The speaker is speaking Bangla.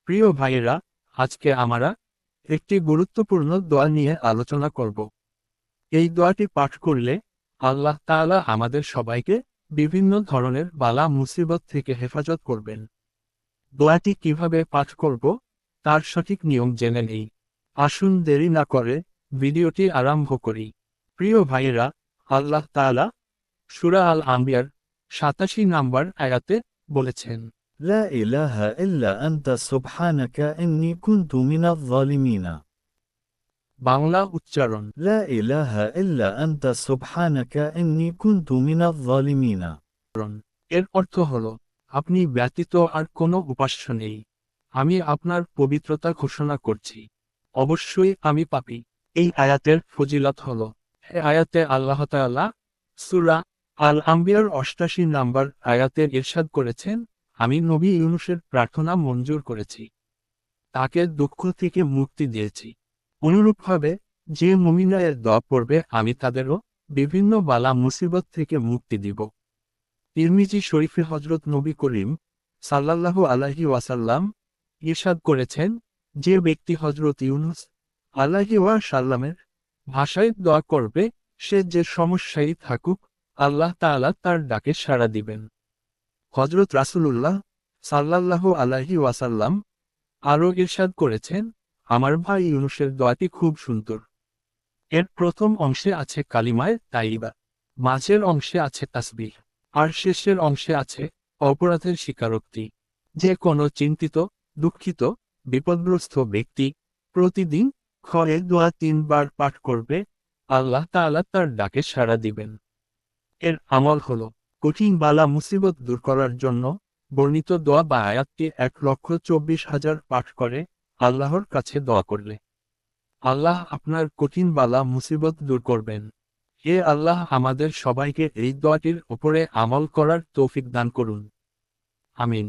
প্রিয় ভাইয়েরা, আজকে আমরা একটি গুরুত্বপূর্ণ দোয়া নিয়ে আলোচনা করব। এই দোয়াটি পাঠ করলে আল্লাহ তাআলা আমাদের সবাইকে বিভিন্ন ধরনের বালা মুসিবত থেকে হেফাজত করবেন। দোয়াটি কিভাবে পাঠ করব তার সঠিক নিয়ম জেনে নেই। আসুন দেরি না করে ভিডিওটি আরম্ভ করি। প্রিয় ভাইয়েরা, আল্লাহ তাআলা সূরা আল আম্বিয়ার ৮৭ নম্বর আয়াতে বলেছেন, لا إله إلا أنت سبحانك إني كنت من الظالمين. বাংলা উচ্চারণ, لا إله إلا أنت سبحانك إني كنت من الظالمين. এর অর্থ হল, আপনি ব্যতীত আর কোনো উপাস্য নেই। আমি আপনার পবিত্রতা ঘোষণা করছি। অবশ্যই আমি পাপী। এই আয়াতের ফজিলত হল, এই আয়াতে আল্লাহ তাআলা সূরা আল আম্বিয়ার ৮৮ নম্বর আয়াতে ইরশাদ করেছেন, আমি নবী ইউনূসের প্রার্থনা মঞ্জুর করেছি। তাকে দুঃখ থেকে মুক্তি দিয়েছি। অনুরূপভাবে যে মুমিনা এর দোয়া পড়বে আমি তাদেরও বিভিন্ন বালা মুসিবত থেকে মুক্তি দিব। তিরমিজি শরীফে হজরত নবী করিম সাল্লাল্লাহু আলাইহি ওয়াসাল্লাম ইরশাদ করেছেন, যে ব্যক্তি হজরত ইউনূস আলাইহি ওয়াসাল্লামের ভাষায় দোয়া করবে, সে যে সমস্যাই থাকুক আল্লাহ তাআলা তার ডাকে সাড়া দিবেন। হজরত রাসূলুল্লাহ সাল্লাল্লাহু আলাইহি ওয়াসাল্লাম আরও ইরশাদ করেছেন, আমার ভাই ইউনূসের দোয়াটি খুব সুন্দর। এর প্রথম অংশে আছে কালিমায়ে তাইয়্যিবা, মাঝের অংশে আছে তাসবিহ, আর শেষের অংশে আছে অপরাধের স্বীকারোক্তি। যে কোনো চিন্তিত, দুঃখিত, বিপদগ্রস্ত ব্যক্তি প্রতিদিন এ দোয়া ৩ বার পাঠ করবে, আল্লাহ তাআলা তার ডাকে সাড়া দিবেন। এর আমল হল, কঠিন বালা মুসিবত দূর করার জন্য বর্ণিত দোয়া বা আয়াতটি ১,২৪,০০০ পাঠ করে আল্লাহর কাছে দোয়া করলে আল্লাহ আপনার কঠিন বালা মুসিবত দূর করবেন। হে আল্লাহ, আমাদের সবাইকে এই দোয়াটির উপরে আমল করার তৌফিক দান করুন। আমিন।